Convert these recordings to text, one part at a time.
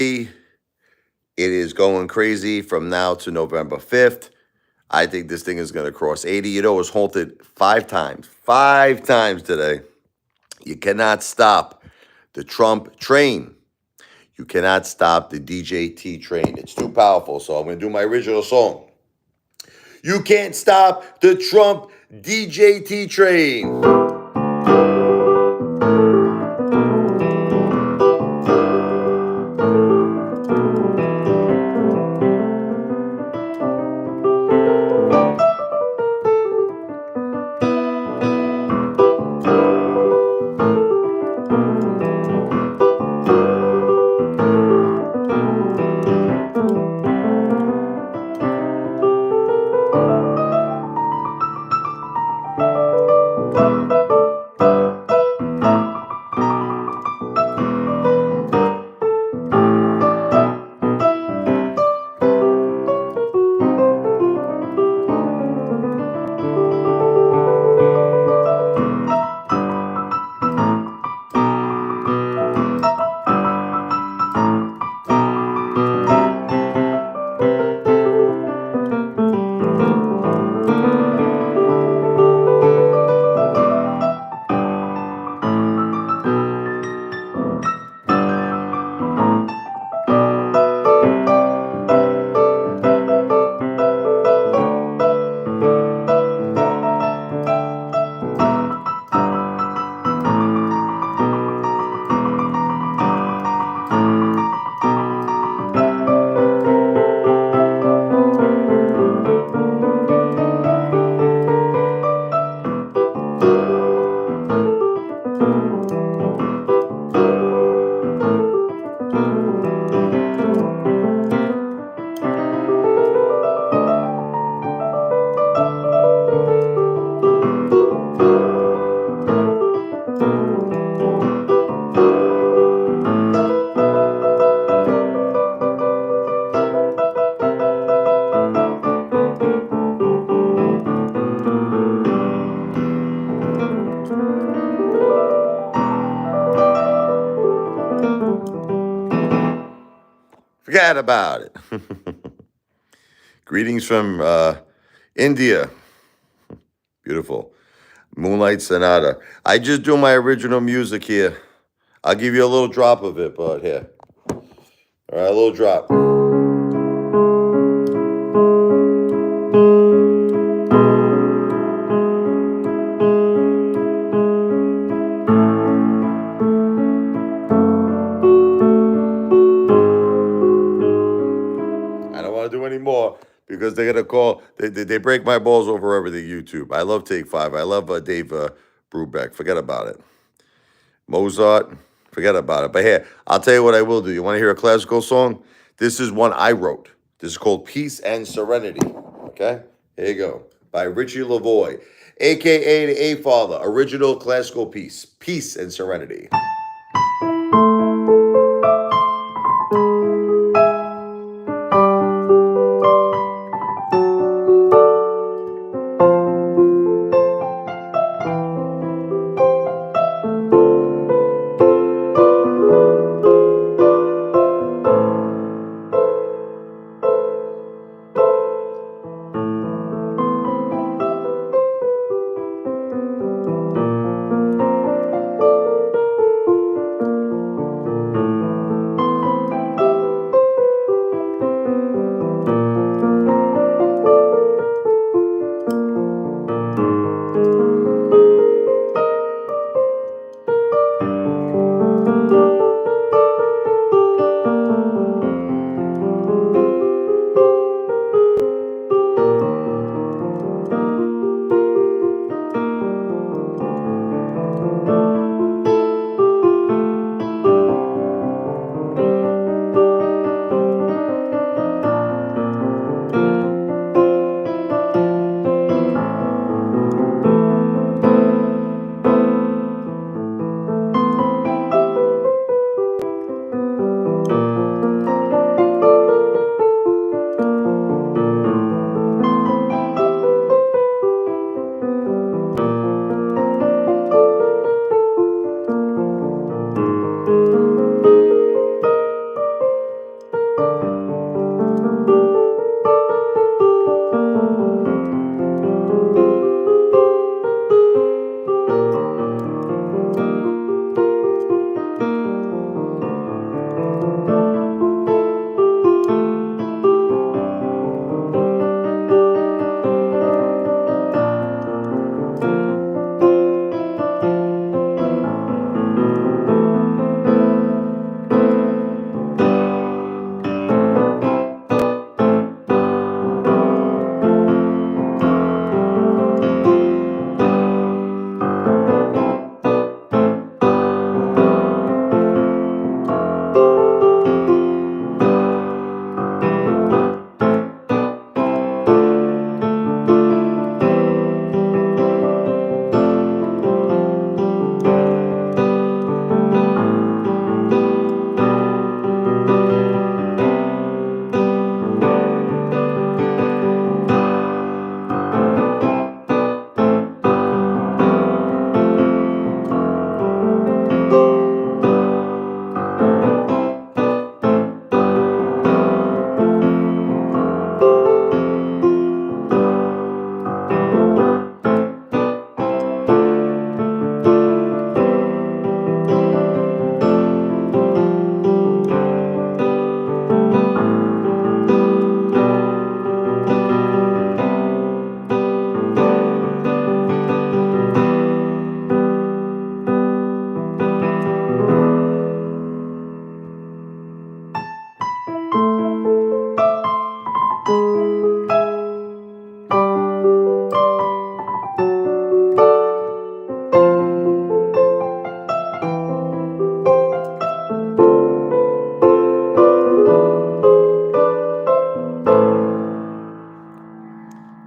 It is going crazy from now to November 5th. I think this thing is going to cross 80. You know, it was halted 5 times today. You cannot stop the Trump train. You cannot stop the DJT train. It's too powerful. So I'm going to do my original song. You can't stop the Trump DJT train. Forget about it. Greetings from India. Beautiful. Moonlight Sonata. I just do my original music here. I'll give you a little drop of it, but here. All right, a little drop. I don't want to do any more because they're gonna call. They break my balls over everything. YouTube. I love Take Five. I love Dave Brubeck. Forget about it. Mozart. Forget about it. But here, I'll tell you what I will do. You want to hear a classical song? This is one I wrote. This is called Peace and Serenity. Okay, here you go. By Richie Lavoie, aka the Apefather. Original classical piece. Peace and Serenity.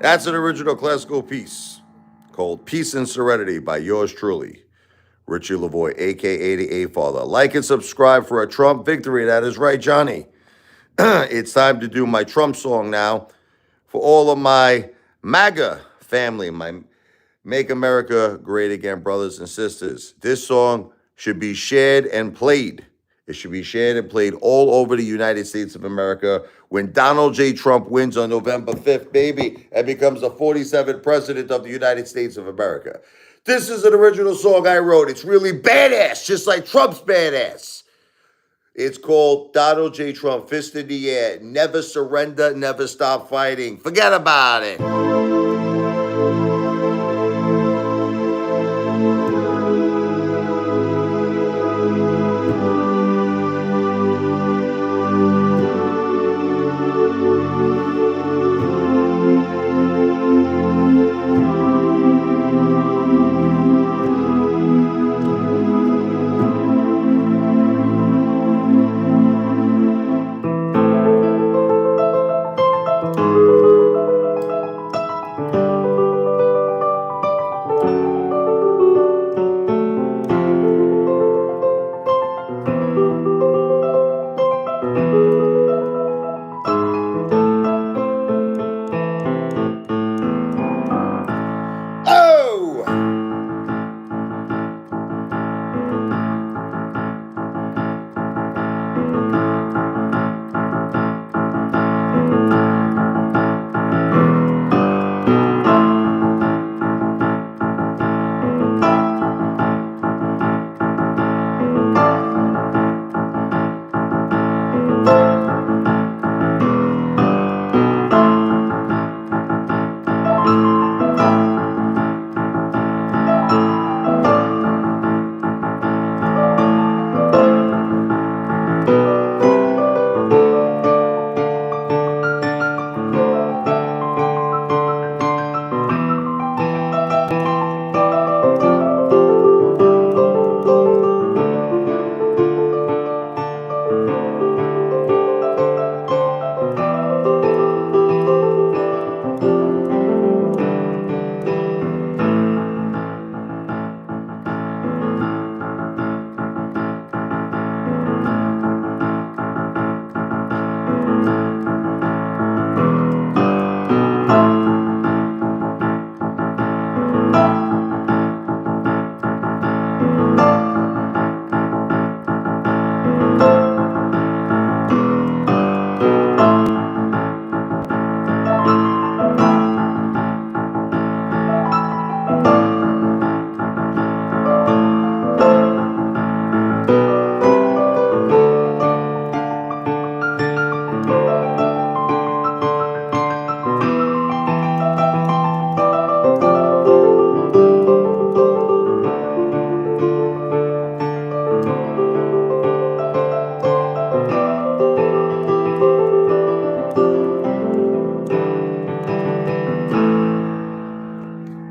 That's an original classical piece called Peace and Serenity by yours truly, Richie Lavoie, a.k.a. the Apefather. Like and subscribe for a Trump victory. That is right, Johnny. It's time to do my Trump song now for all of my MAGA family, my Make America Great Again brothers and sisters. This song should be shared and played. It should be shared and played all over the United States of America when Donald J. Trump wins on November 5th, baby, and becomes the 47th president of the United States of America. This is an original song I wrote. It's really badass, just like Trump's badass. It's called Donald J. Trump, Fist in the Air. Never surrender, never stop fighting. Forget about it. Oh!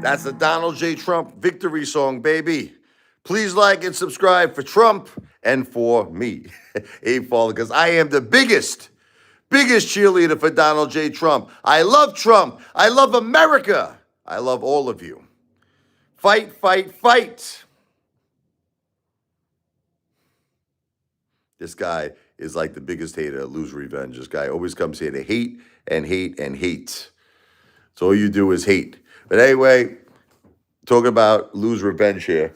That's the Donald J. Trump victory song, baby. Please like and subscribe for Trump and for me, Apefather, because I am the biggest cheerleader for Donald J. Trump. I love Trump. I love America. I love all of you. Fight, fight, fight. This guy is like the biggest hater, lose revenge. This guy always comes here to hate and hate and hate. So all you do is hate. But anyway, talking about lose revenge here.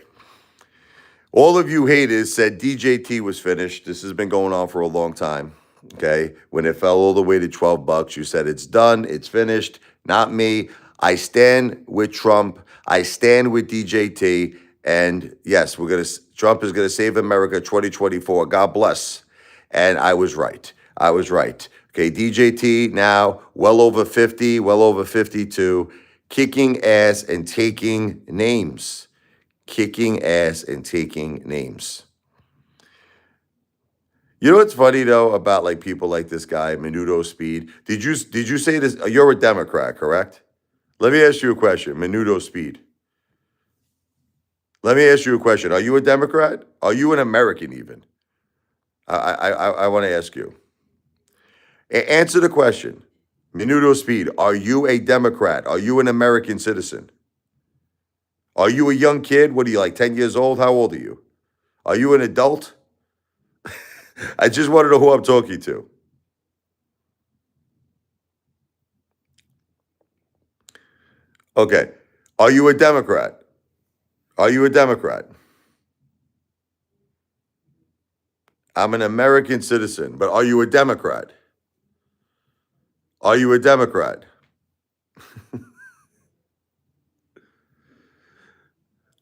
All of you haters said DJT was finished. This has been going on for a long time. Okay. When it fell all the way to $12, you said it's done, it's finished. Not me. I stand with Trump. I stand with DJT. And yes, Trump is gonna save America 2024. God bless. And I was right. I was right. Okay, DJT now well over 50, well over 52, kicking ass and taking names. Kicking ass and taking names. You know what's funny though about like people like this guy, Menudo Speed? Did you say this? You're a Democrat, correct? Let me ask you a question, Menudo Speed. Let me ask you a question. Are you a Democrat? Are you an American even? I want to ask you. Answer the question. Menudo Speed, are you a Democrat? Are you an American citizen? Are you a young kid? What are you, like 10 years old? How old are you? Are you an adult? I just want to know who I'm talking to. Okay. Are you a Democrat? Are you a Democrat? I'm an American citizen, but are you a Democrat? Are you a Democrat?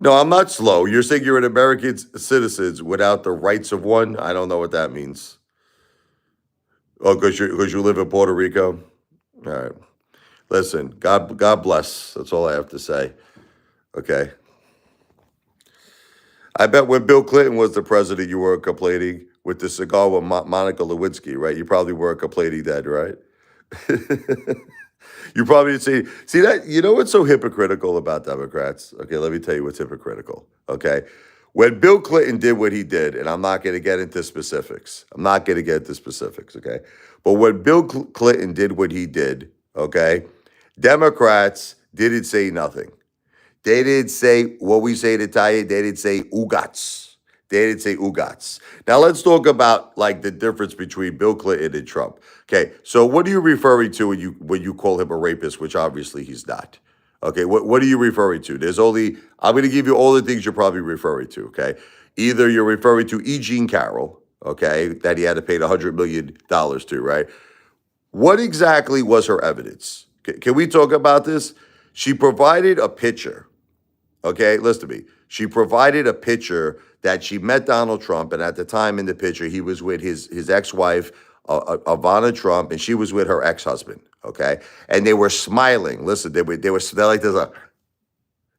No, I'm not slow. You're saying you're an American citizen without the rights of one? I don't know what that means. Oh, because you live in Puerto Rico? All right. Listen, God bless. That's all I have to say. Okay. I bet when Bill Clinton was the president, you weren't complaining with the cigar with Monica Lewinsky, right? You probably weren't complaining then, right? You probably see that. You know what's so hypocritical about Democrats? Okay, let me tell you what's hypocritical. Okay, when Bill Clinton did what he did, and I'm not going to get into specifics. I'm not going to get into specifics. Okay, but when Bill Clinton did what he did, okay, Democrats didn't say nothing. They didn't say what we say in Italian. They didn't say ugats. They didn't say ugats. Now let's talk about like the difference between Bill Clinton and Trump. Okay, so what are you referring to when you call him a rapist, which obviously he's not? Okay, what are you referring to? There's only I'm going to give you all the things you're probably referring to. Okay, either you're referring to E. Jean Carroll, okay, that he had to pay $100 million to, right? What exactly was her evidence? Can we talk about this? She provided a picture. Okay, listen to me. She provided a picture that she met Donald Trump, and at the time in the picture, he was with his ex-wife, Ivana Trump, and she was with her ex-husband. Okay, and they were smiling. Listen, they're like this.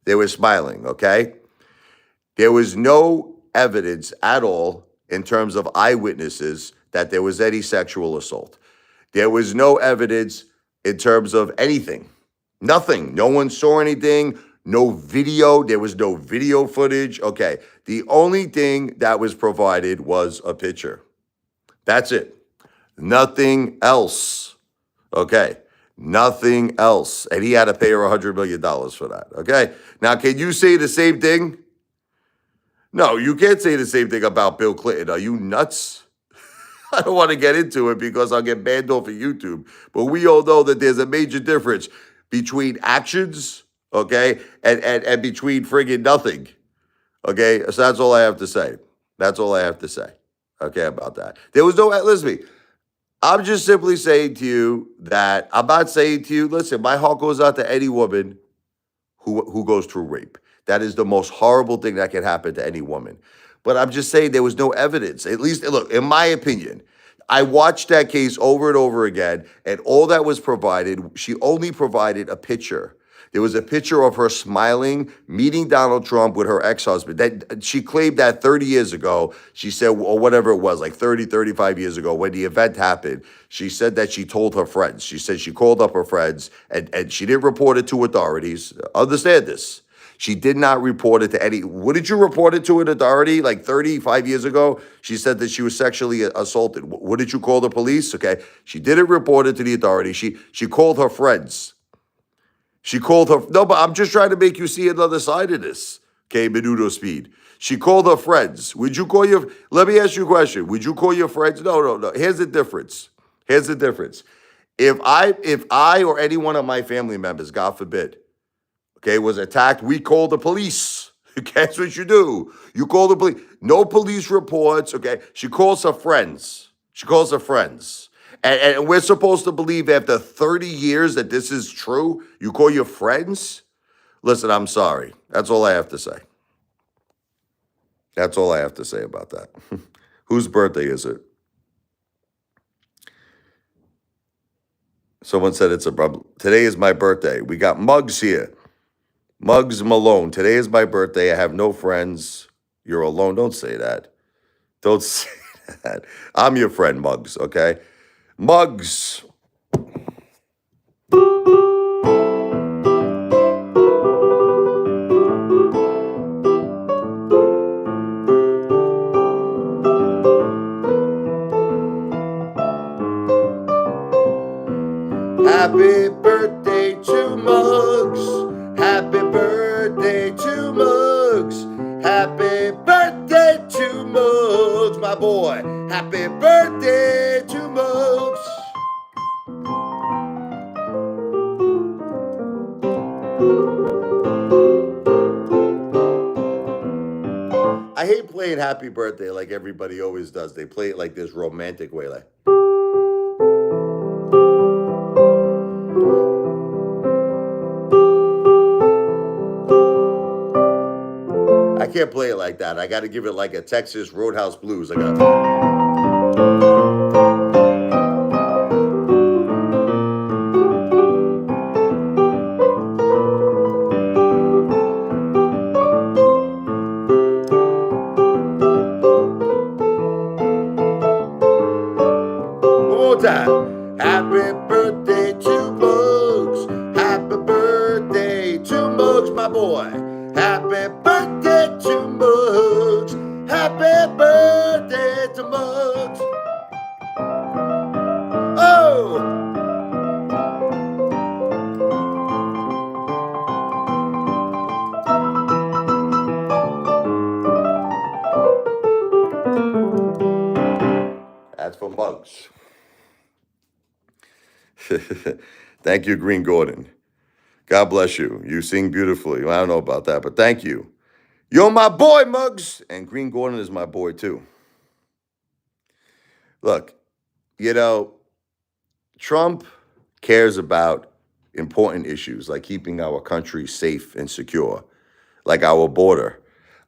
They were smiling. Okay, there was no evidence at all in terms of eyewitnesses that there was any sexual assault. There was no evidence in terms of anything. Nothing. No one saw anything. No video. There was no video footage. Okay. The only thing that was provided was a picture. That's it. Nothing else. Okay. Nothing else. And he had to pay her $100 million for that. Okay. Now, can you say the same thing? No, you can't say the same thing about Bill Clinton. Are you nuts? I don't want to get into it because I'll get banned off of YouTube. But we all know that there's a major difference between actions, okay, and between friggin' nothing. Okay, so that's all I have to say. That's all I have to say. Okay, about that. There was no listen to me. I'm just simply saying to you that I'm not saying to you, listen, my heart goes out to any woman who goes through rape. That is the most horrible thing that can happen to any woman. But I'm just saying there was no evidence. At least, look, in my opinion, I watched that case over and over again, and all that was provided, she only provided a picture. There was a picture of her smiling, meeting Donald Trump with her ex-husband. That she claimed that 30 years ago, she said, or whatever it was, like 30, 35 years ago, when the event happened, she said that she told her friends. She said she called up her friends, and she didn't report it to authorities. Understand this. She did not report it to any. What did you report it to an authority like 35 years ago? She said that she was sexually assaulted. What did you call the police? Okay. She didn't report it to the authority. She called her friends. She called her. No, but I'm just trying to make you see another side of this. Okay, Menudo Speed. She called her friends. Would you call your. Let me ask you a question. Would you call your friends? No. Here's the difference. Here's the difference. If I or any one of my family members, God forbid, okay, was attacked, we call the police. Okay, that's what you do. You call the police. No police reports, okay? She calls her friends. She calls her friends. And we're supposed to believe after 30 years that this is true? You call your friends? Listen, I'm sorry. That's all I have to say. That's all I have to say about that. Whose birthday is it? Someone said it's a problem. Today is my birthday. We got Muggs here. Muggs Malone. Today is my birthday. I have no friends. You're alone. Don't say that. Don't say that. I'm your friend, Muggs, okay? Muggs. Happy birthday to Muggs. Happy birthday to Muggs. Happy birthday to Muggs, my boy. Happy birthday to Muggs. I hate playing happy birthday like everybody always does. They play it like this romantic way, like. I can't play it like that. I got to give it like a Texas Roadhouse blues. I got. One more time. Happy birthday to Muggs. Happy birthday to Muggs, my boy. Happy birthday to Muggs. Happy birthday to Muggs. Oh! That's for Muggs. Thank you, Green Gordon. God bless you. You sing beautifully. I don't know about that, but thank you. You're my boy, Muggs. And Green Gordon is my boy, too. Look, you know, Trump cares about important issues like keeping our country safe and secure, like our border.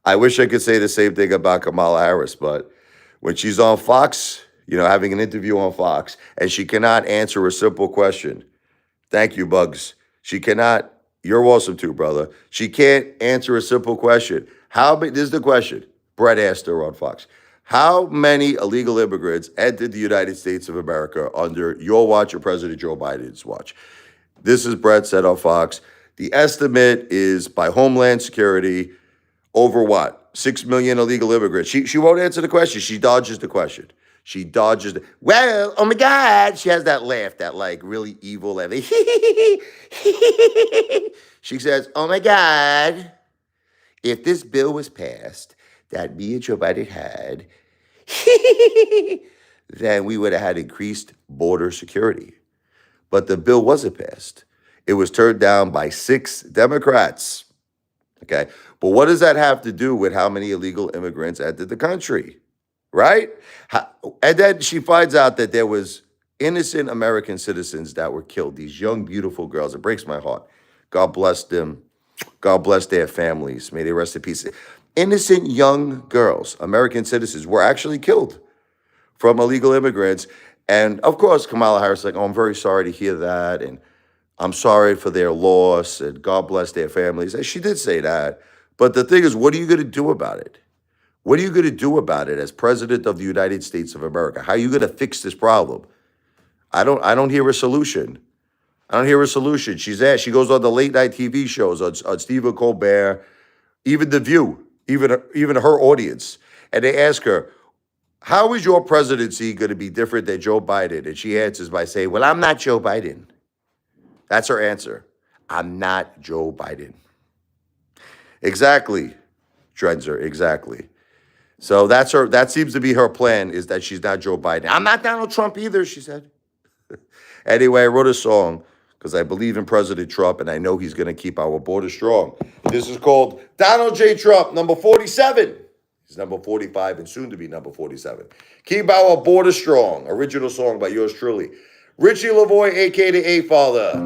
I wish I could say the same thing about Kamala Harris, but when she's on Fox, having an interview on Fox, and she cannot answer a simple question. Thank you, Bugs. She cannot. You're awesome too, brother. She can't answer a simple question. This is the question. Brett asked her on Fox. How many illegal immigrants entered the United States of America under your watch or President Joe Biden's watch? This is Brett said on Fox. The estimate is by Homeland Security over what? 6 million illegal immigrants. She won't answer the question. She dodges the question. She dodges well, oh my God. She has that laugh, that like really evil laugh. She says, oh my God, if this bill was passed that me and Joe Biden had, then we would have had increased border security. But the bill wasn't passed. It was turned down by 6 Democrats. Okay. But what does that have to do with how many illegal immigrants entered the country? Right? And then she finds out that there was innocent American citizens that were killed. These young, beautiful girls. It breaks my heart. God bless them. God bless their families. May they rest in peace. Innocent young girls, American citizens, were actually killed from illegal immigrants. And of course, Kamala Harris is like, oh, I'm very sorry to hear that. And I'm sorry for their loss. And God bless their families. And she did say that. But the thing is, what are you going to do about it? What are you going to do about it as president of the United States of America? How are you going to fix this problem? I don't hear a solution. I don't hear a solution. She goes on the late night TV shows on Stephen Colbert, even The View, even her audience. And they ask her, how is your presidency going to be different than Joe Biden? And she answers by saying, well, I'm not Joe Biden. That's her answer. I'm not Joe Biden. Exactly, Drenzer, exactly. So that seems to be her plan, is that she's not Joe Biden. I'm not Donald Trump either, she said. Anyway, I wrote a song because I believe in President Trump and I know he's going to keep our border strong. This is called Donald J. Trump, number 47. He's number 45 and soon to be number 47. Keep our border strong. Original song by yours truly, Richie Lavoie, a.k.a. the Apefather.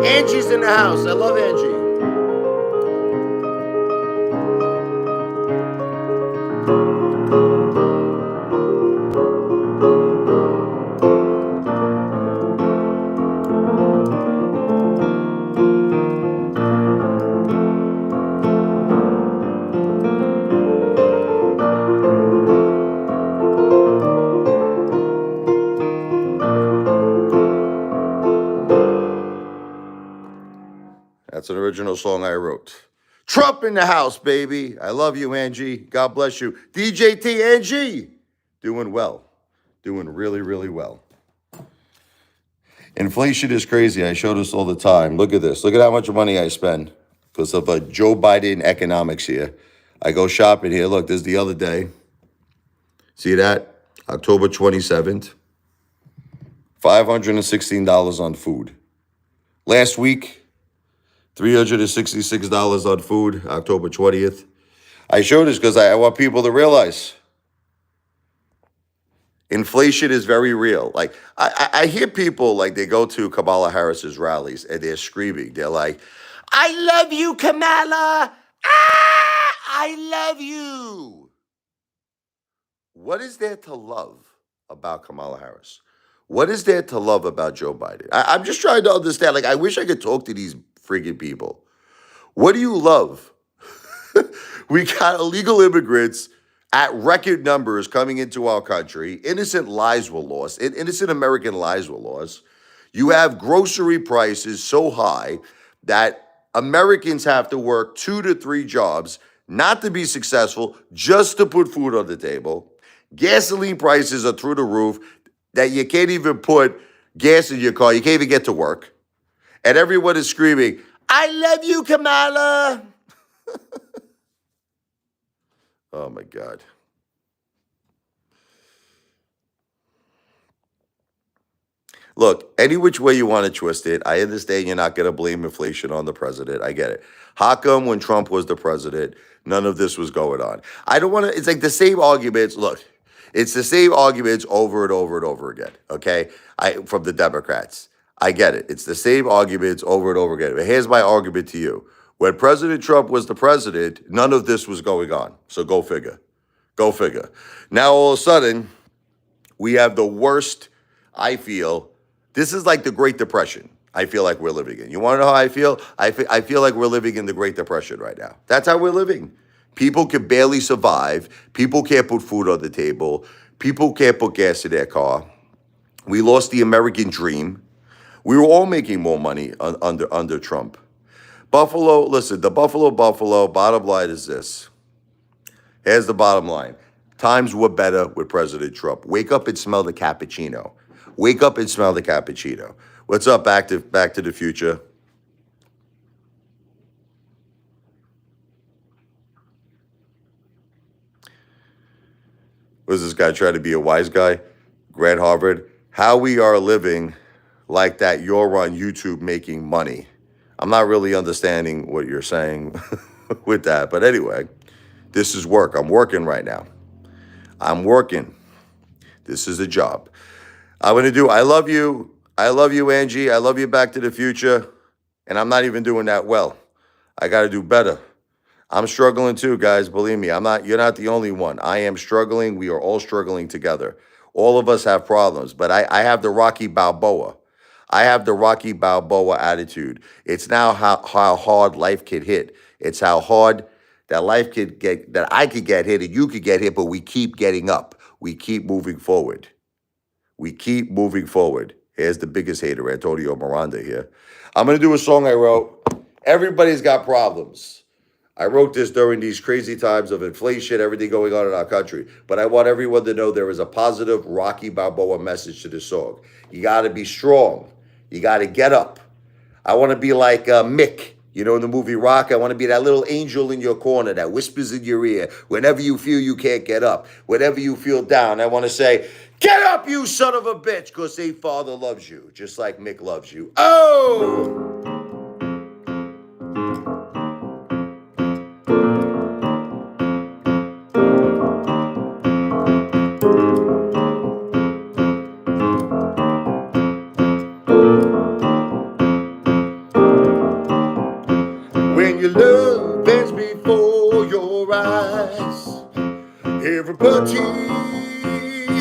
Angie's in the house. I love Angie. an original song I wrote. Trump in the house, baby. I love you, Angie. God bless you. DJT, Angie. Doing well. Doing really, really well. Inflation is crazy. I show this all the time. Look at this. Look at how much money I spend because of Joe Biden economics here. I go shopping here. Look, this is the other day. See that? October 27th. $516 on food. Last week, $366 on food, October 20th. I show this because I want people to realize inflation is very real. Like, I hear people, like, they go to Kamala Harris's rallies and they're screaming. They're like, I love you, Kamala. Ah, I love you. What is there to love about Kamala Harris? What is there to love about Joe Biden? I'm just trying to understand. Like, I wish I could talk to these friggin' people. What do you love? We got illegal immigrants at record numbers coming into our country. Innocent lives were lost. Innocent American lives were lost. You have grocery prices so high that Americans have to work 2 to 3 jobs not to be successful, just to put food on the table. Gasoline prices are through the roof that you can't even put gas in your car. You can't even get to work. And everyone is screaming, I love you, Kamala. Oh, my God. Look, any which way you want to twist it, I understand you're not going to blame inflation on the president. I get it. How come when Trump was the president, none of this was going on? I don't want to, it's like the same arguments. Look, it's the same arguments over and over and over again, okay? From the Democrats. I get it. It's the same arguments over and over again. But here's my argument to you. When President Trump was the president, none of this was going on. So go figure. Go figure. Now, all of a sudden, we have the worst, I feel, this is like the Great Depression. I feel like we're living in. You want to know how I feel? I feel like we're living in the Great Depression right now. That's how we're living. People can barely survive. People can't put food on the table. People can't put gas in their car. We lost the American dream. We were all making more money under Trump. Buffalo, listen, the Buffalo, bottom line is this. Here's the bottom line. Times were better with President Trump. Wake up and smell the cappuccino. Wake up and smell the cappuccino. What's up, Back to the Future? Was this guy trying to be a wise guy? Grant Harvard. How we are living like that you're on YouTube making money. I'm not really understanding what you're saying with that. But anyway, this is work. I'm working right now. I'm working. This is a job. I'm going to do, I love you. I love you, Angie. I love you, Back to the Future. And I'm not even doing that well. I got to do better. I'm struggling too, guys. Believe me, you're not the only one. I am struggling. We are all struggling together. All of us have problems, but I have the Rocky Balboa. I have the Rocky Balboa attitude. It's now how hard life could hit. It's how hard that life could get, that I could get hit and you could get hit, but we keep getting up. We keep moving forward. We keep moving forward. Here's the biggest hater, Antonio Miranda here. I'm going to do a song I wrote. Everybody's got problems. I wrote this during these crazy times of inflation, everything going on in our country. But I want everyone to know there is a positive Rocky Balboa message to this song. You got to be strong. You got to get up. I want to be like Mick, you know, in the movie Rock. I want to be that little angel in your corner that whispers in your ear whenever you feel you can't get up. Whenever you feel down, I want to say, get up, you son of a bitch, because Apefather loves you, just like Mick loves you. Oh! When your love bends before your eyes, everybody's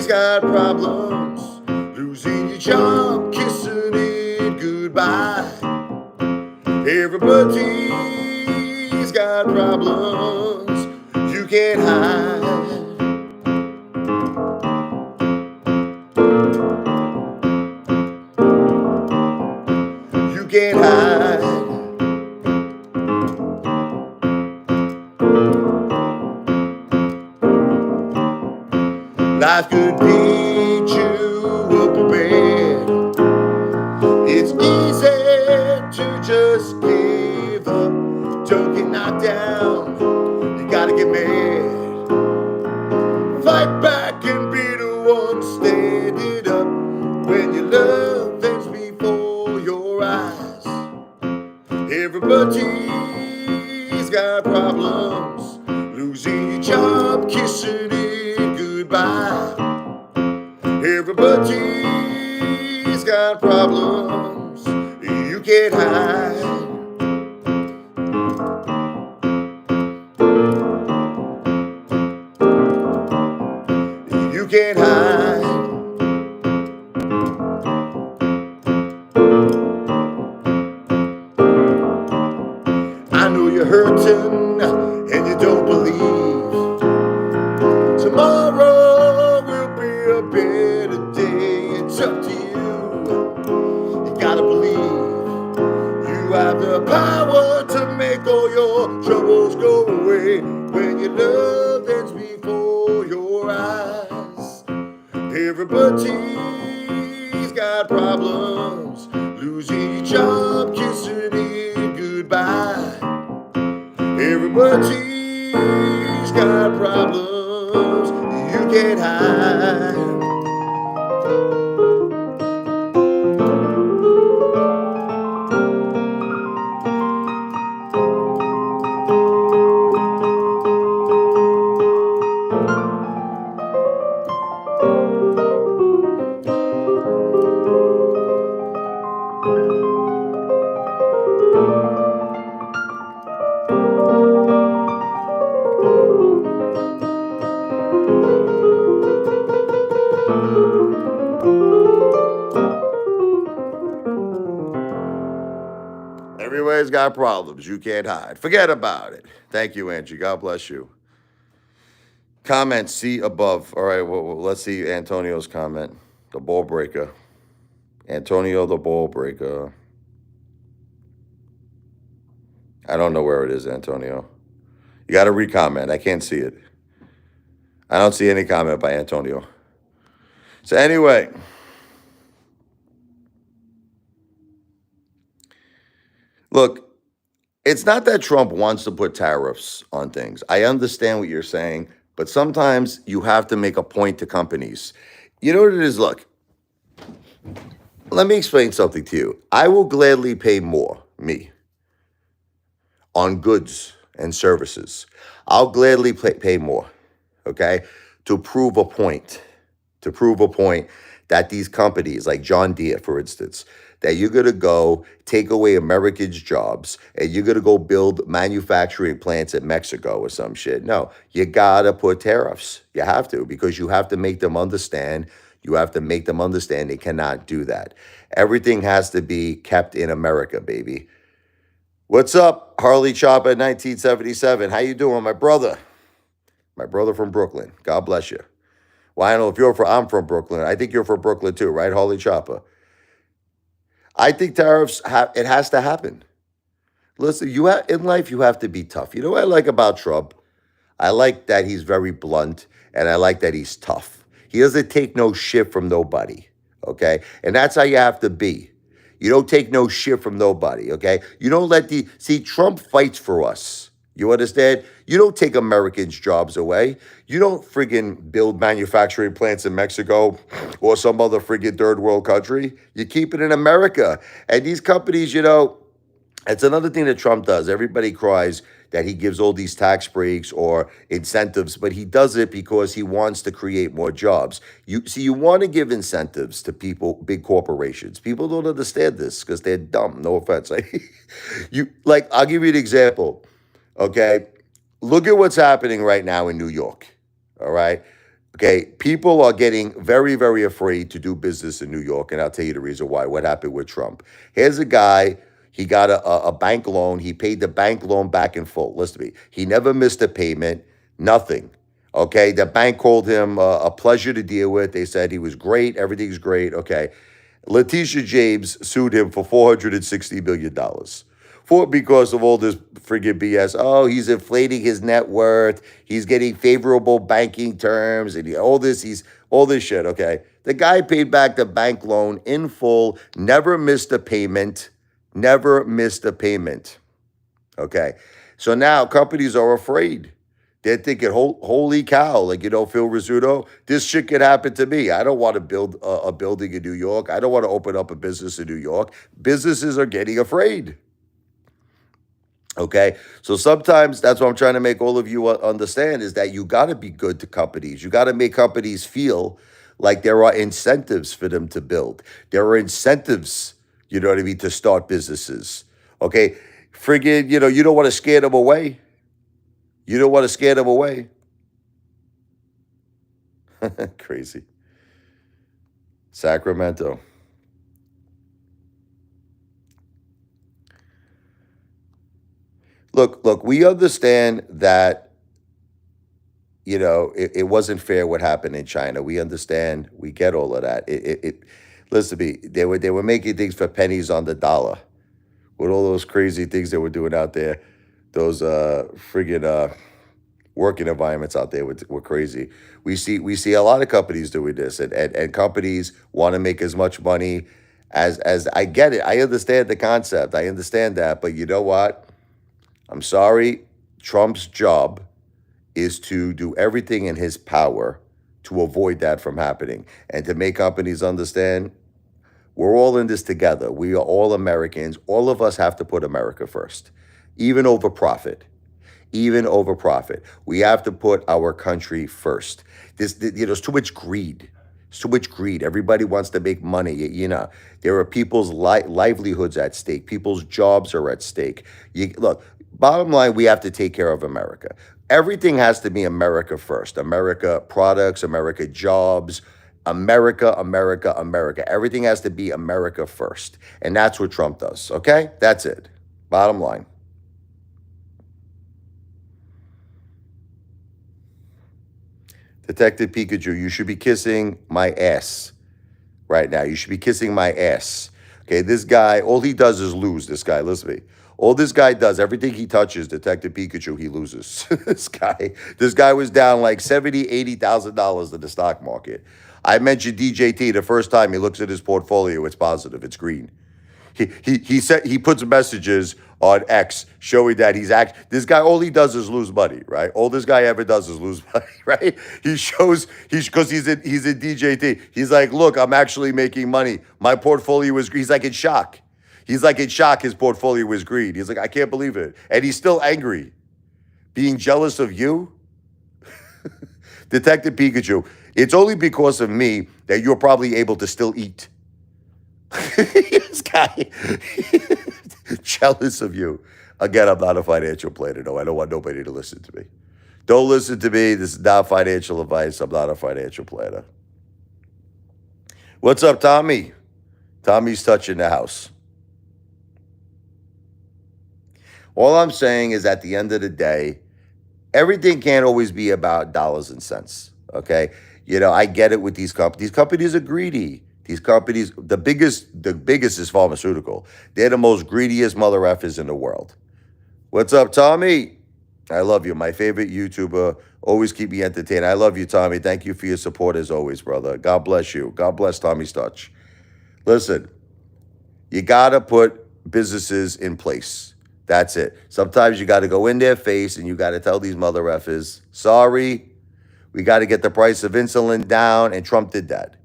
got problems. Losing your job, kissing it goodbye. Everybody's got problems you can't hide. You can't hide. get it up when your love ends before your eyes. Everybody's got problems, losing your job, kissing it goodbye. Everybody's got problems you can't hide. You can't hide. I know you're hurting and you don't believe tomorrow will be a better day. It's up to you. You gotta believe you have the power to make all your troubles go away when your love ends before your eyes. Everybody's got problems, losing your job, kissing it goodbye. Everybody's got problems you can't hide. Everybody's got problems you can't hide. Forget about it. Thank you, Angie. God bless you. Comment C above. All right, well, let's see Antonio's comment. The ball breaker. Antonio, the ball breaker. I don't know where it is, Antonio. You got to re-comment. I can't see it. I don't see any comment by Antonio. So anyway, look, it's not that Trump wants to put tariffs on things. I understand what you're saying, but sometimes you have to make a point to companies. You know what it is? Look, let me explain something to you. I will gladly pay more, me, on goods and services. I'll gladly pay more, okay, to prove a point. To prove a point that these companies, like John Deere, for instance, that you're going to go take away Americans' jobs and you're going to go build manufacturing plants in Mexico or some shit. No, you got to put tariffs. You have to, because you have to make them understand. You have to make them understand they cannot do that. Everything has to be kept in America, baby. What's up, Harley Chopper 1977? How you doing, my brother? My brother from Brooklyn. God bless you. Well, I don't know if you're from, I'm from Brooklyn. I think you're from Brooklyn too, right, Harley Chopper? I think tariffs, it has to happen. Listen, in life, you have to be tough. You know what I like about Trump? I like that he's very blunt, and I like that he's tough. He doesn't take no shit from nobody, okay? And that's how you have to be. You don't take no shit from nobody, okay? You don't see, Trump fights for us. You understand? You don't take Americans' jobs away. You don't friggin' build manufacturing plants in Mexico or some other friggin' third world country. You keep it in America. And these companies, it's another thing that Trump does. Everybody cries that he gives all these tax breaks or incentives, but he does it because he wants to create more jobs. You want to give incentives to people, big corporations. People don't understand this because they're dumb. No offense. I'll give you an example. Okay, look at what's happening right now in New York. All right. Okay, people are getting very, very afraid to do business in New York, and I'll tell you the reason why. What happened with Trump? Here's a guy. He got a bank loan. He paid the bank loan back in full. Listen to me. He never missed a payment. Nothing. Okay, the bank called him a pleasure to deal with. They said he was great. Everything's great. Okay, Letitia James sued him for $460 million. Because of all this friggin' BS. Oh, he's inflating his net worth. He's getting favorable banking terms and all this shit, okay? The guy paid back the bank loan in full, never missed a payment, okay? So now companies are afraid. They're thinking, holy cow, like, Phil Rizzuto, this shit could happen to me. I don't want to build a building in New York. I don't want to open up a business in New York. Businesses are getting afraid. Okay. So sometimes that's what I'm trying to make all of you understand is that you got to be good to companies. You got to make companies feel like there are incentives for them to build. There are incentives, you know what I mean, to start businesses. Okay. Friggin', you don't want to scare them away. You don't want to scare them away. Crazy. Sacramento. Look, we understand that, it wasn't fair what happened in China. We understand, we get all of that. Listen to me, they were making things for pennies on the dollar with all those crazy things they were doing out there. Those friggin' working environments out there were crazy. We see a lot of companies doing this, and companies want to make as much money as I get it. I understand the concept. I understand that, but you know what? I'm sorry. Trump's job is to do everything in his power to avoid that from happening and to make companies understand we're all in this together. We are all Americans. All of us have to put America first, even over profit. Even over profit. We have to put our country first. There's too much greed. There's too much greed. Everybody wants to make money. There are people's livelihoods at stake. People's jobs are at stake. Look, bottom line, we have to take care of America. Everything has to be America first. America products, America jobs, America, America, America. Everything has to be America first. And that's what Trump does. Okay? That's it. Bottom line. Detective Pikachu, you should be kissing my ass right now. You should be kissing my ass. Okay, this guy, all he does is lose. This guy, listen to me. All this guy does, everything he touches, Detective Pikachu, he loses. This guy was down like $70,000, $80,000 in the stock market. I mentioned DJT the first time he looks at his portfolio, it's positive, it's green. He puts messages on X showing that this guy, all he does is lose money, right? All this guy ever does is lose money, right? Because he's in DJT. He's like, look, I'm actually making money. My portfolio is green. He's like in shock. He's like in shock. His portfolio is green. He's like, I can't believe it. And he's still angry. Being jealous of you? Detective Pikachu, it's only because of me that you're probably able to still eat. This guy jealous of you. Again, I'm not a financial planner. No, I don't want nobody to listen to me. Don't listen to me. This is not financial advice. I'm not a financial planner. What's up, Tommy? Tommy's touching the house. All I'm saying is at the end of the day, everything can't always be about dollars and cents. Okay. I get it with these companies. These companies are greedy. These companies, the biggest is pharmaceutical. They're the most greediest mother effers in the world. What's up, Tommy? I love you. My favorite YouTuber. Always keep me entertained. I love you, Tommy. Thank you for your support as always, brother. God bless you. God bless Tommy's Touch. Listen, you got to put businesses in place. That's it. Sometimes you got to go in their face and you got to tell these mother effers, sorry, we got to get the price of insulin down. And Trump did that.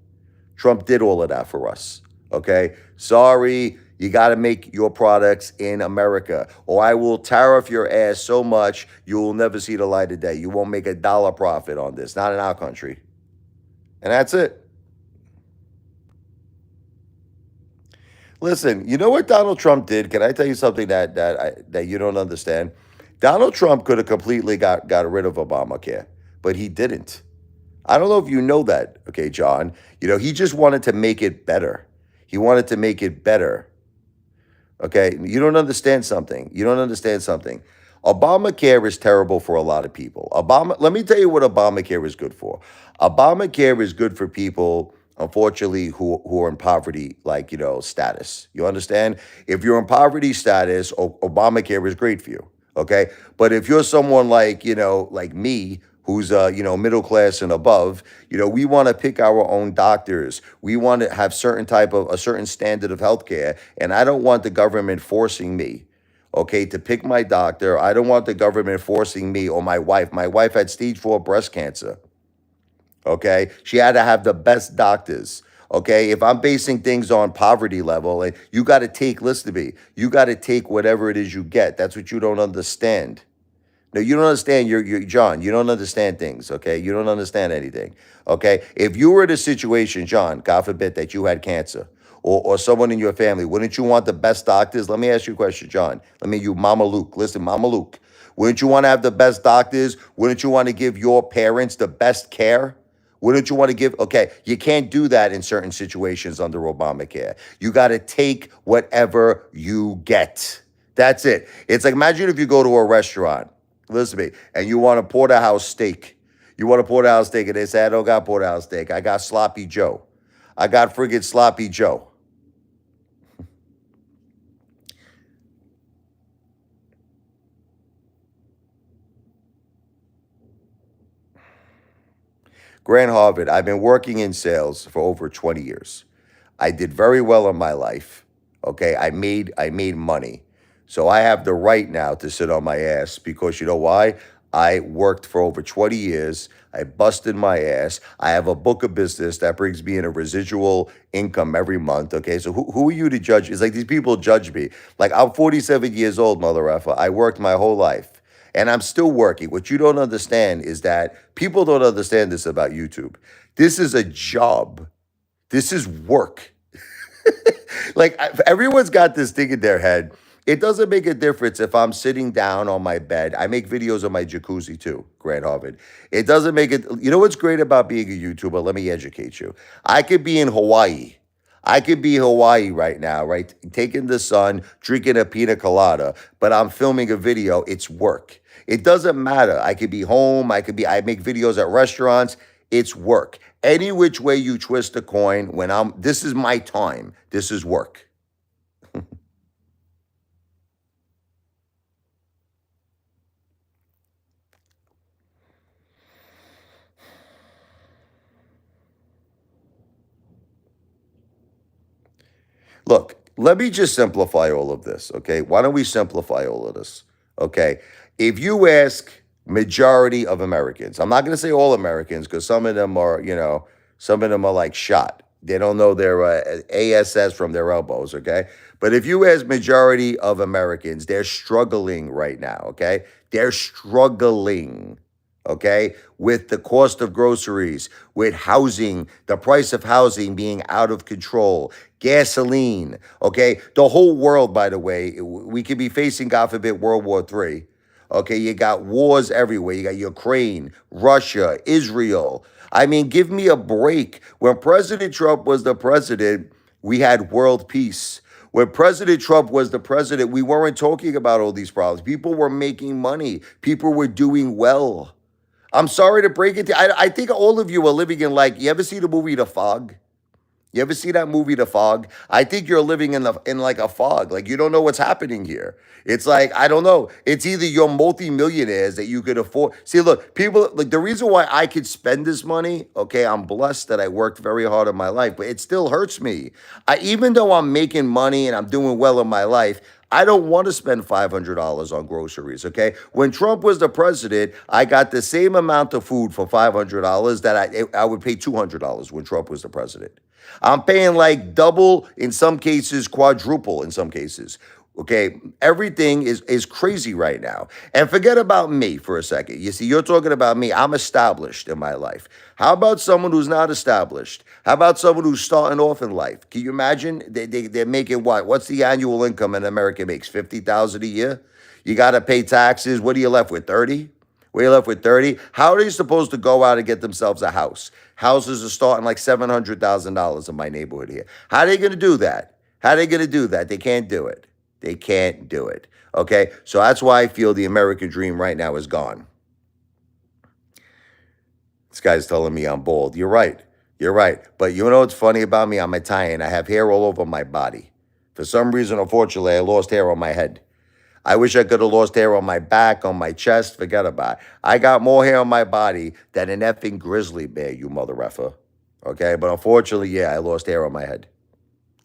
Trump did all of that for us. Okay? Sorry, you got to make your products in America, or I will tariff your ass so much you will never see the light of day. You won't make $1 profit on this. Not in our country. And that's it. Listen, you know what Donald Trump did? Can I tell you something that you don't understand? Donald Trump could have completely got rid of Obamacare, but he didn't. I don't know if you know that, okay, John. He just wanted to make it better. He wanted to make it better. Okay, you don't understand something. You don't understand something. Obamacare is terrible for a lot of people. Let me tell you what Obamacare is good for. Obamacare is good for people, unfortunately, who are in poverty, like, status. You understand? If you're in poverty status, Obamacare is great for you. Okay. But if you're someone like, like me, who's, middle class and above, we want to pick our own doctors. We want to have a certain standard of healthcare. And I don't want the government forcing me. okay, to pick my doctor. I don't want the government forcing me or my wife. My wife had stage 4 breast cancer. Okay, she had to have the best doctors. Okay, if I'm basing things on poverty level, and you got to take, listen to me, you got to take whatever it is you get. That's what you don't understand. No, you don't understand. You're John. You don't understand things. Okay, you don't understand anything. Okay, if you were in a situation, John, God forbid, that you had cancer, or someone in your family, wouldn't you want the best doctors? Let me ask you a question, John. Mama Luke. Listen, Mama Luke. Wouldn't you want to have the best doctors? Wouldn't you want to give your parents the best care? Wouldn't you want to give? Okay, you can't do that in certain situations under Obamacare. You got to take whatever you get. That's it. It's like, imagine if you go to a restaurant, listen to me, and you want a porterhouse steak. You want a porterhouse steak, and they say, I don't got porterhouse steak. I got sloppy Joe. I got friggin' sloppy Joe. Grant Harvard, I've been working in sales for over 20 years. I did very well in my life. Okay, I made money. So I have the right now to sit on my ass because you know why? I worked for over 20 years. I busted my ass. I have a book of business that brings me in a residual income every month. Okay, so who are you to judge? It's like these people judge me. Like, I'm 47 years old, mother effer. I worked my whole life. And I'm still working. What you don't understand is that people don't understand this about YouTube. This is a job. This is work. Like, everyone's got this thing in their head. It doesn't make a difference if I'm sitting down on my bed. I make videos on my jacuzzi too, Grant Harvard. It doesn't make it. You know what's great about being a YouTuber? Let me educate you. I could be in Hawaii. I could be in Hawaii right now, right? Taking the sun, drinking a pina colada, but I'm filming a video. It's work. It doesn't matter. I could be home. I make videos at restaurants. It's work. Any which way you twist a coin, this is my time. This is work. Look, let me just simplify all of this, okay? Why don't we simplify all of this? Okay. If you ask majority of Americans, I'm not going to say all Americans because some of them are, some of them are like shot. They don't know their ASS from their elbows, okay? But if you ask majority of Americans, they're struggling right now, okay? They're struggling, okay, with the cost of groceries, with housing, the price of housing being out of control, gasoline, okay? The whole world, by the way, we could be facing, God forbid, World War III. Okay, you got wars everywhere. You got Ukraine, Russia, Israel. I mean, give me a break. When President Trump was the president, we had world peace. When President Trump was the president, we weren't talking about all these problems. People were making money, people were doing well. I'm sorry to break it to you. I think all of you are living in, like, you ever see the movie The Fog? You ever see that movie, The Fog? I think you're living in like a fog. Like, you don't know what's happening here. It's like, I don't know. It's either you're multimillionaires that you could afford. See, look, people, like, the reason why I could spend this money, okay, I'm blessed that I worked very hard in my life, but it still hurts me. Even though I'm making money and I'm doing well in my life, I don't want to spend $500 on groceries, okay? When Trump was the president, I got the same amount of food for $500 that I would pay $200 when Trump was the president. I'm paying like double, in some cases, quadruple in some cases. Okay, everything is crazy right now. And forget about me for a second. You see, you're talking about me. I'm established in my life. How about someone who's not established? How about someone who's starting off in life? Can you imagine? They're making what? What's the annual income in America makes? 50,000 a year? You got to pay taxes. What are you left with? 30? We're left with 30. How are they supposed to go out and get themselves a house? Houses are starting like $700,000 in my neighborhood here. How are they going to do that? How are they going to do that? They can't do it. They can't do it. Okay? So that's why I feel the American dream right now is gone. This guy's telling me I'm bald. You're right. You're right. But you know what's funny about me? I'm Italian. I have hair all over my body. For some reason, unfortunately, I lost hair on my head. I wish I could have lost hair on my back, on my chest. Forget about it. I got more hair on my body than an effing grizzly bear, you mother effer. Okay? But unfortunately, yeah, I lost hair on my head.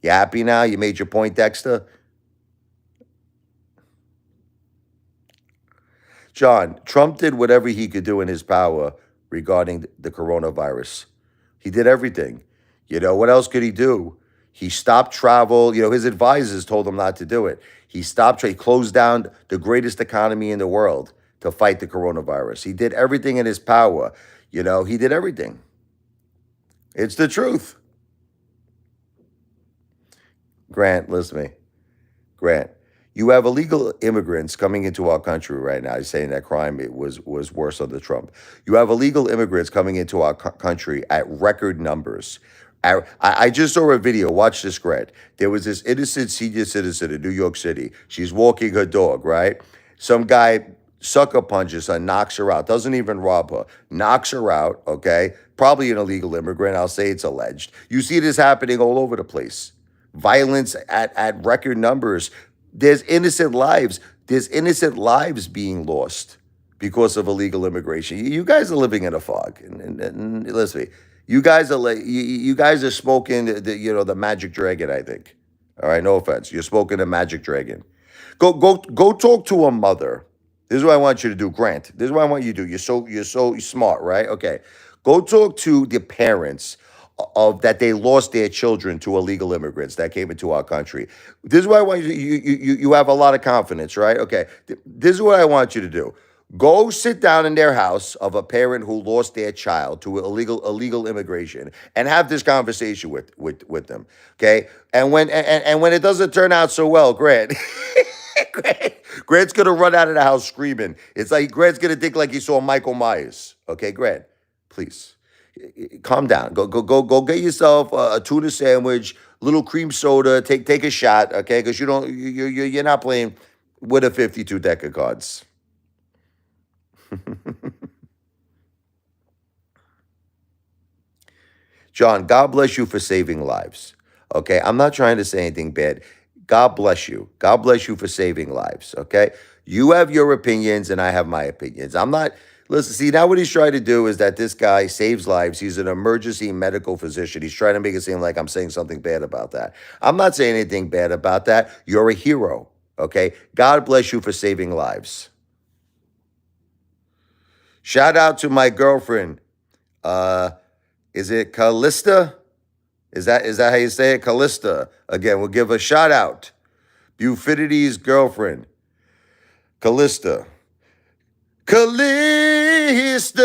You happy now? You made your point, Dexter? John, Trump did whatever he could do in his power regarding the coronavirus. He did everything. You know, what else could he do? He stopped travel. You know, his advisors told him not to do it. He closed down the greatest economy in the world to fight the coronavirus. He did everything in his power. You know, he did everything. It's the truth. Grant, listen to me. Grant, you have illegal immigrants coming into our country right now. He's saying that crime was worse under Trump. You have illegal immigrants coming into our country at record numbers. I just saw a video. Watch this, Grant. There was this innocent senior citizen in New York City. She's walking her dog, right? Some guy sucker punches her, knocks her out, doesn't even rob her, knocks her out, okay? Probably an illegal immigrant. I'll say it's alleged. You see this happening all over the place. Violence at record numbers. There's innocent lives. There's innocent lives being lost because of illegal immigration. You guys are living in a fog. And listen, you guys are smoking the magic dragon. I think. All right, no offense. You're smoking a magic dragon. Go talk to a mother. This is what I want you to do, Grant. This is what I want you to do. You're so smart, right? Okay. Go talk to the parents of that they lost their children to illegal immigrants that came into our country. This is what I want you have a lot of confidence, right? Okay. This is what I want you to do. Go sit down in their house of a parent who lost their child to illegal immigration and have this conversation with them. Okay. And when it doesn't turn out so well, Grant, Grant's gonna run out of the house screaming. It's like Grant's gonna think like he saw Michael Myers. Okay, Grant, please calm down. Go get yourself a tuna sandwich, little cream soda. Take a shot, okay? Because you're not playing with a 52 deck of cards. John, God bless you for saving lives. Okay, I'm not trying to say anything bad. God bless you. God bless you for saving lives. Okay, you have your opinions and I have my opinions. I'm not. Listen, see, now what he's trying to do is that this guy saves lives. He's an emergency medical physician. He's trying to make it seem like I'm saying something bad about that. I'm not saying anything bad about that. You're a hero. Okay, God bless you for saving lives. Shout out to my girlfriend. Is it Callista? Is that how you say it? Callista. Again, we'll give a shout out. Bufinity's girlfriend. Callista. Callista,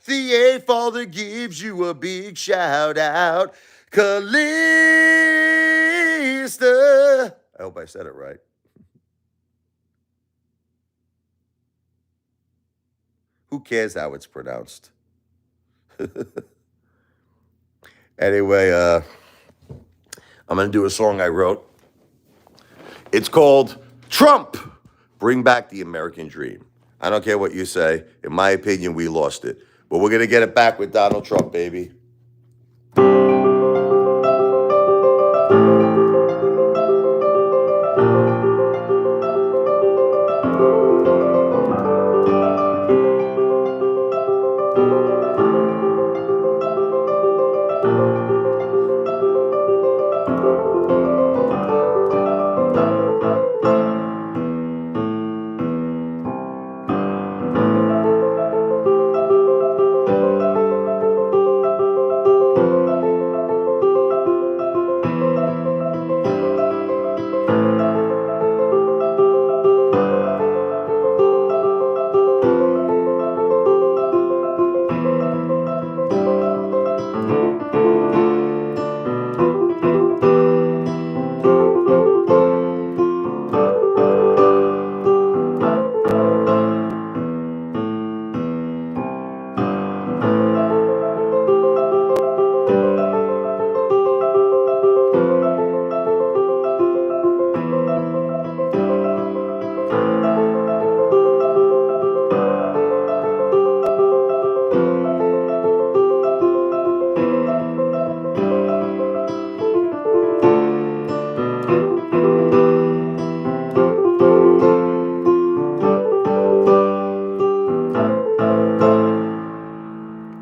the Apefather gives you a big shout out. Callista. I hope I said it right. Who cares how it's pronounced? Anyway, I'm going to do a song I wrote. It's called Trump, Bring Back the American Dream. I don't care what you say. In my opinion, we lost it. But we're going to get it back with Donald Trump, baby.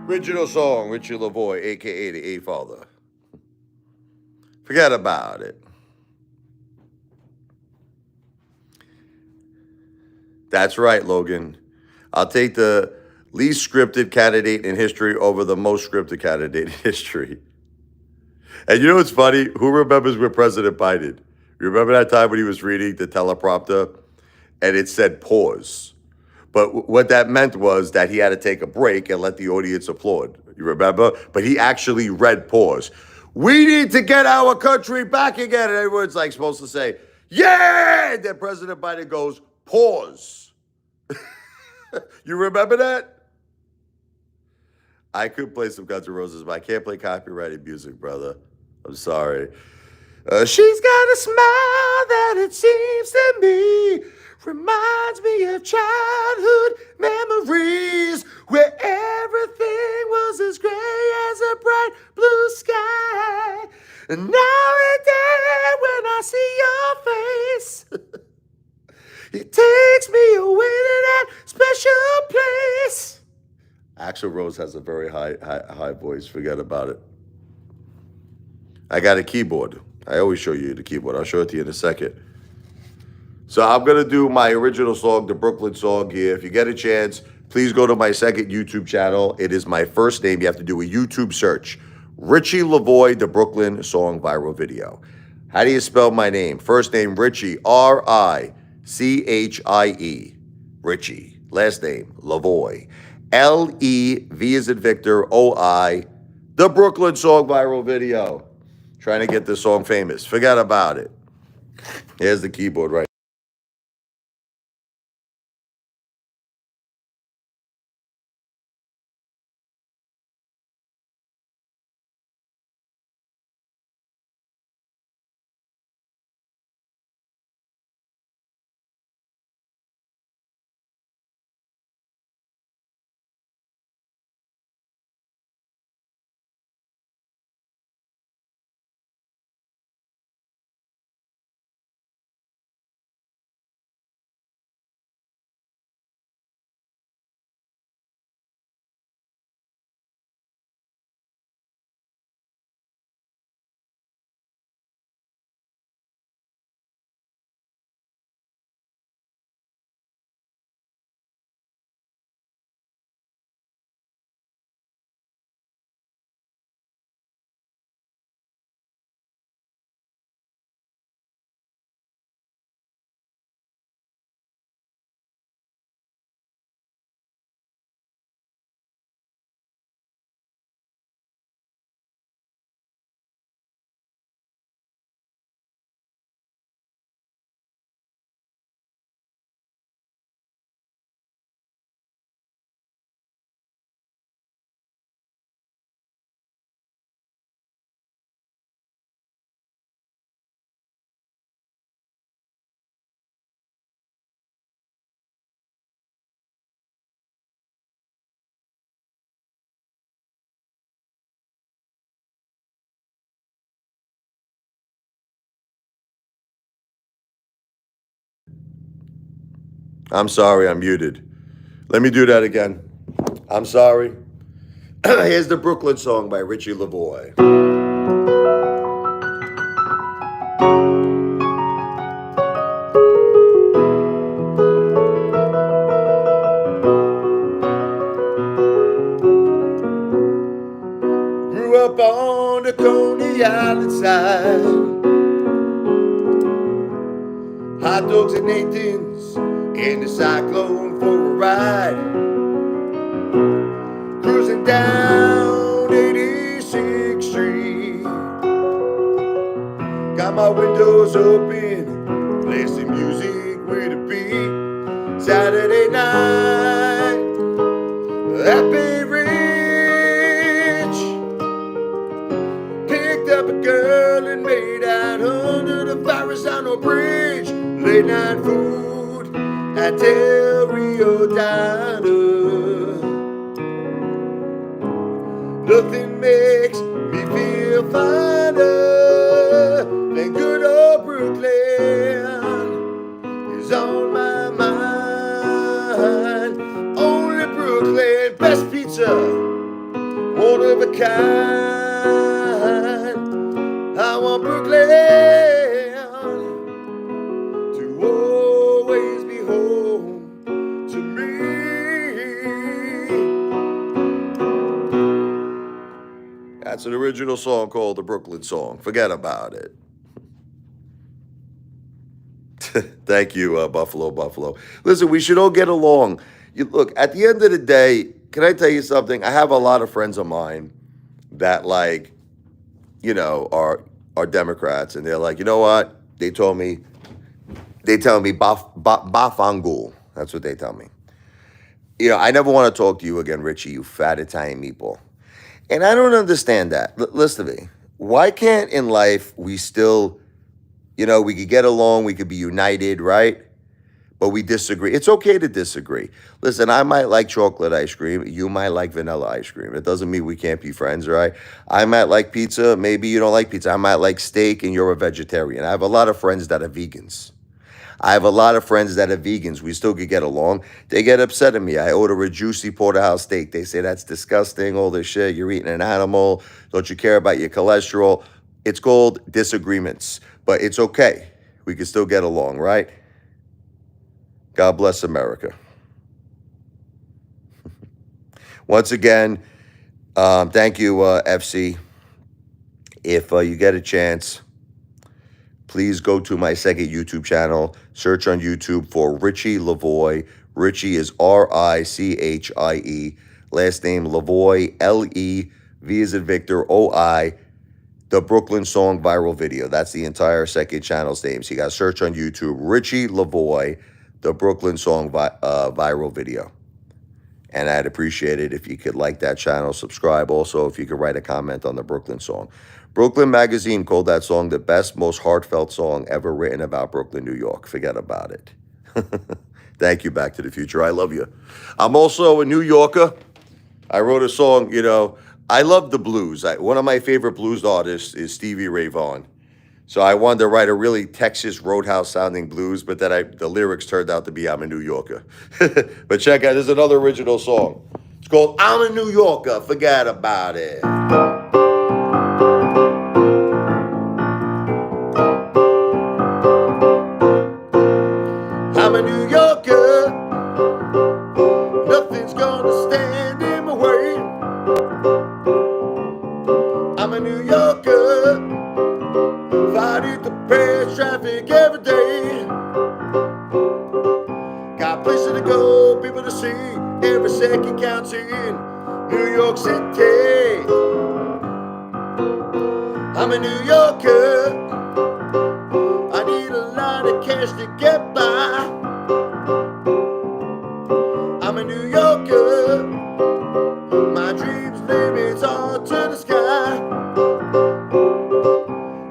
Original song, Richie Lavoie, a.k.a. the Apefather. Forget about it. That's right, Logan. I'll take the least scripted candidate in history over the most scripted candidate in history. And you know what's funny? Who remembers with President Biden? You remember that time when he was reading the teleprompter and it said pause? But what that meant was that he had to take a break and let the audience applaud. You remember? But he actually read pause. We need to get our country back again. And everyone's like supposed to say, yeah! And then President Biden goes, pause. You remember that? I could play some Guns N' Roses, but I can't play copyrighted music, brother. I'm sorry. She's got a smile that it seems to me reminds me of childhood memories where everything was as gray as a bright blue sky. And now and then when I see your face, it takes me away to that special place. Axl Rose has a very high voice. Forget about it. I got a keyboard. I always show you the keyboard. I'll show it to you in a second. So I'm going to do my original song, the Brooklyn song here. If you get a chance, please go to my second YouTube channel. It is my first name. You have to do a YouTube search. Richie Lavoie, the Brooklyn song viral video. How do you spell my name? First name, Richie, R-I-C-H-I-E. Richie. Last name, Lavoie. L-E-V as in Victor, O-I. The Brooklyn song viral video. Trying to get this song famous. Forget about it. Here's the keyboard right. I'm sorry, I'm muted. Let me do that again. I'm sorry. Here's the Brooklyn song by Richie Lavoie. Grew up on the Coney Island side. Hot dogs and Nathan's in the Cyclone for a ride. Cruising down 86th Street. Got my windows open, blasting music with a beat. Saturday night, Happy Rich picked up a girl and made out under the Verrazano Bridge. Late night food at Del Rio Diner. Nothing makes me feel finer than good old Brooklyn is on my mind. Only Brooklyn, best pizza, one of a kind. I want Brooklyn to always be home. original song called the Brooklyn Song. Forget about it. Thank you, Buffalo. Listen, we should all get along. Look, at the end of the day, can I tell you something? I have a lot of friends of mine that are Democrats, and they're like, you know what? They tell me, bafangul. That's what they tell me. I never want to talk to you again, Richie, you fat Italian meatball. And I don't understand that. Listen to me. Why can't in life we still, we could get along, we could be united, right? But we disagree. It's okay to disagree. Listen, I might like chocolate ice cream. You might like vanilla ice cream. It doesn't mean we can't be friends, right? I might like pizza. Maybe you don't like pizza. I might like steak and you're a vegetarian. I have a lot of friends that are vegans. We still could get along. They get upset at me. I order a juicy porterhouse steak. They say that's disgusting, all this shit. You're eating an animal. Don't you care about your cholesterol? It's called disagreements, but it's okay. We can still get along, right? God bless America. Once again, thank you, FC. If you get a chance, please go to my second YouTube channel. Search on YouTube for Richie Lavoie. Richie is Richie. Last name Lavoie, Lev as in Victor, Oi. The Brooklyn Song viral video. That's the entire second channel's name. So you got to search on YouTube, Richie Lavoie, the Brooklyn Song viral video. And I'd appreciate it if you could like that channel, subscribe. Also, if you could write a comment on the Brooklyn Song. Brooklyn Magazine called that song the best, most heartfelt song ever written about Brooklyn, New York. Forget about it. Thank you, Back to the Future. I love you. I'm also a New Yorker. I wrote a song, I love the blues. One of my favorite blues artists is Stevie Ray Vaughan. So I wanted to write a really Texas Roadhouse sounding blues, but then the lyrics turned out to be I'm a New Yorker. But check out, there's another original song. It's called I'm a New Yorker, forget about it. I'm a New Yorker, nothing's gonna stand in my way. I'm a New Yorker, fighting the bad traffic every day. Got places to go, people to see, every second counts in New York City. I'm a New Yorker, I need a lot of cash to get by. I'm a New Yorker, my dreams limits are to the sky.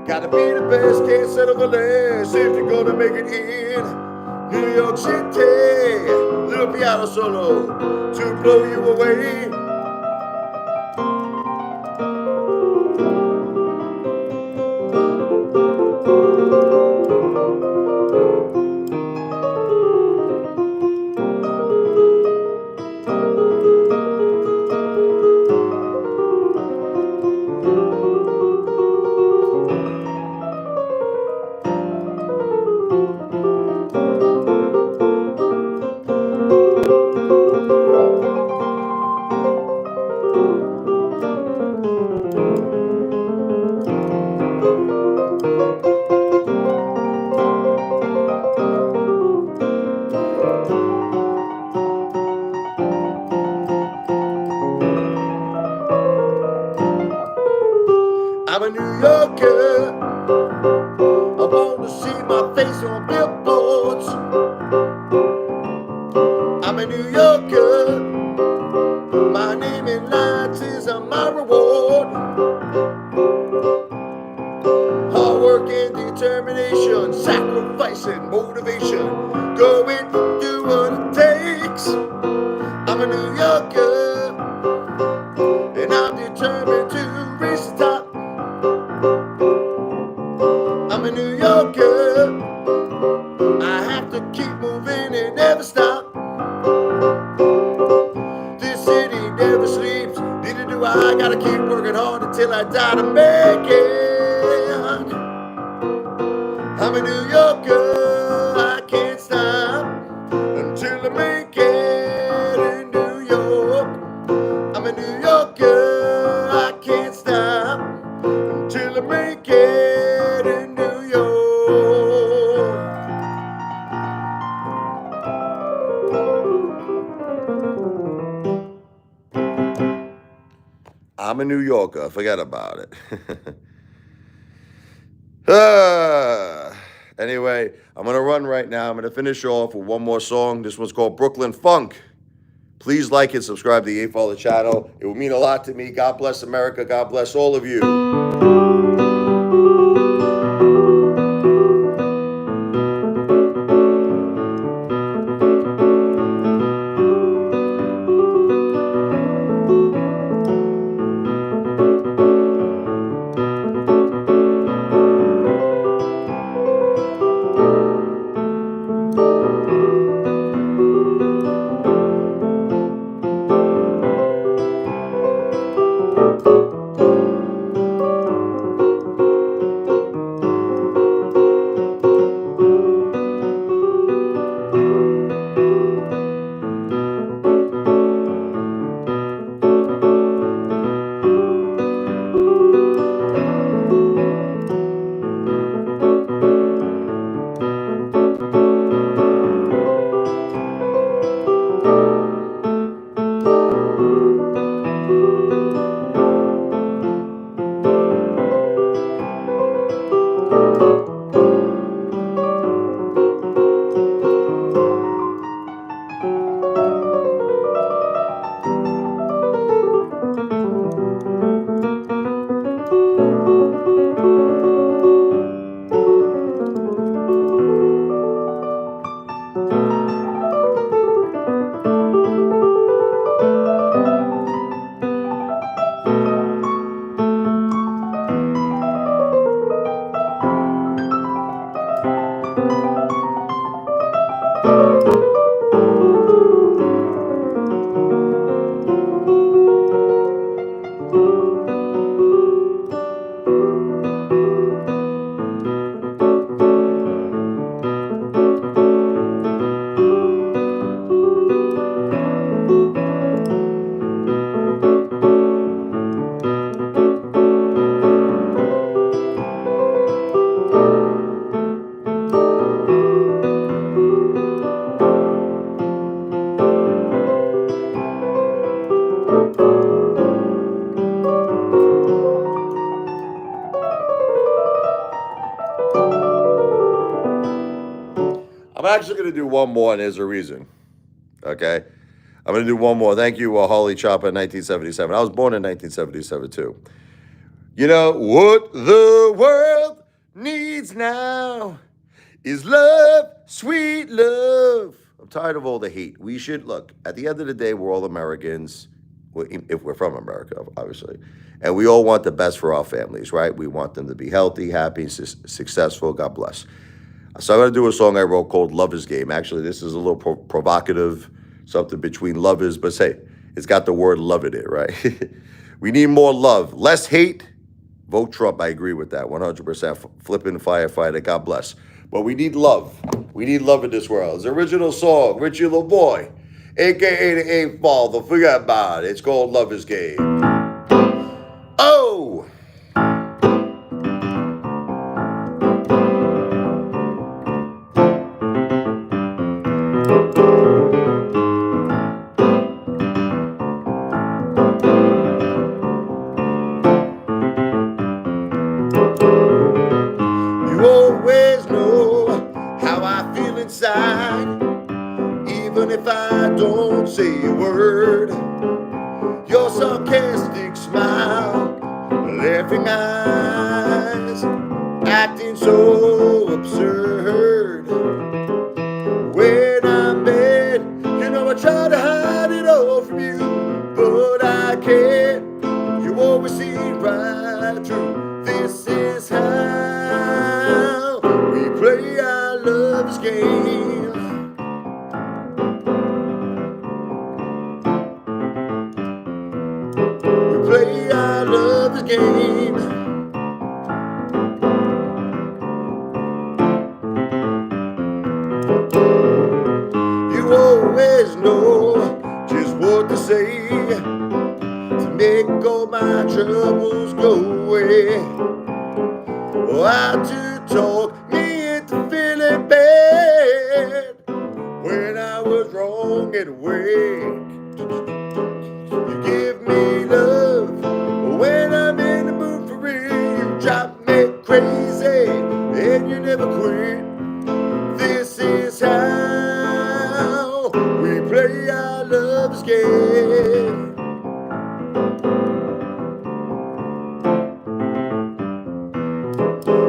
Gotta be the best, can't settle for less if you're gonna make it in New York City. Little piano solo to blow you away. I'm a New Yorker, I want to see my face on billboards. I'm a New Yorker, my name in lights is my reward. Hard work and determination, sacrifice and motivation, going to do what it takes. I'm a New Yorker, and I'm determined to reach the top. I'm a New Yorker, I have to keep moving and never stop. This city never sleeps, neither do I. Gotta keep working hard until I die to make it. I'm a New Yorker, I can't stop until I make it in New York. I'm a New Yorker, I can't stop a New Yorker. Forget about it. Ah, anyway, I'm going to run right now. I'm going to finish off with one more song. This one's called Brooklyn Funk. Please like and subscribe to the Apefather channel. It would mean a lot to me. God bless America. God bless all of you. I'm actually going to do one more, and there's a reason. Okay? I'm going to do one more. Thank you, Holly Chopper, 1977. I was born in 1977, too. You know, what the world needs now is love, sweet love. I'm tired of all the hate. We should, look, at the end of the day, we're all Americans, if we're from America, obviously. And we all want the best for our families, right? We want them to be healthy, happy, successful. God bless. So I'm going to do a song I wrote called Lover's Game. Actually, this is a little provocative, something between lovers, but say, it's got the word love in it, right? We need more love, less hate. Vote Trump. I agree with that 100%. Flipping firefighter. God bless. But we need love. We need love in this world. It's an original song, Richie LaBoy, a.k.a. the Apefather. Forget about it. It's called Lover's Game. Oh! You always know how I feel inside, even if I don't say a word. Your sarcastic smile, laughing eyes, acting so absurd. When I'm mad, you know I try to hide it all from you, but I can't. You always see right through. This is how we play our love's game. We play our love's game. You always know just what to say to make all my troubles go away. Or how to talk me into feeling bad when I was wrong and awake. You give me love and you never quit. This is how we play our love's game.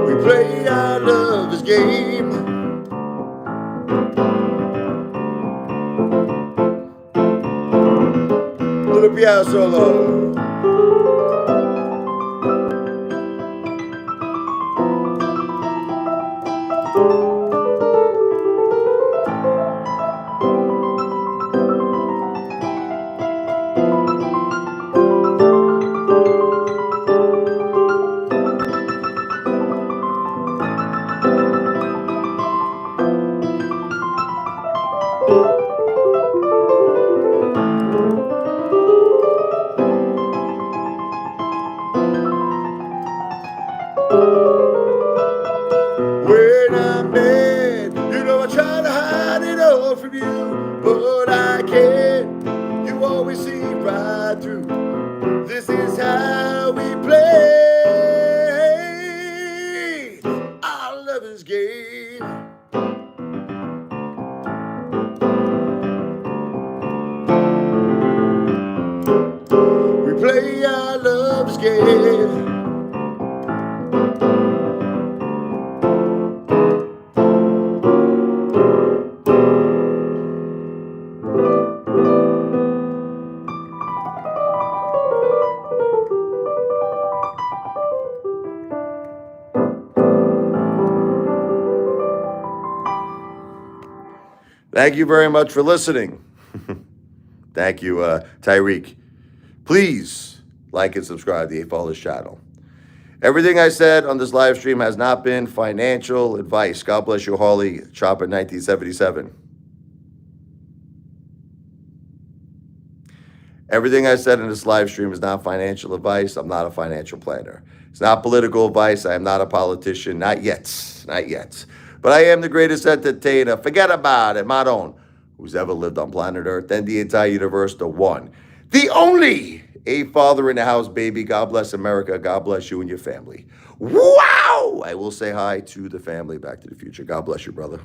We play our love's game. Little piano solo. When I'm mad, you know I try to hide it all from you, but I can't. You always see right through. This is how we play our lover's game. We play our love's game. Thank you very much for listening. Thank you, Tyreek. Please like and subscribe to the Apefather channel. Everything I said on this live stream has not been financial advice. God bless you, Harley Chopper 1977. Everything I said in this live stream is not financial advice. I'm not a financial planner. It's not political advice. I am not a politician. Not yet. Not yet. But I am the greatest entertainer. Forget about it. Madon, who's ever lived on planet Earth and the entire universe, the one, the only Apefather in the house, baby. God bless America. God bless you and your family. Wow! I will say hi to the family. Back to the future. God bless you, brother.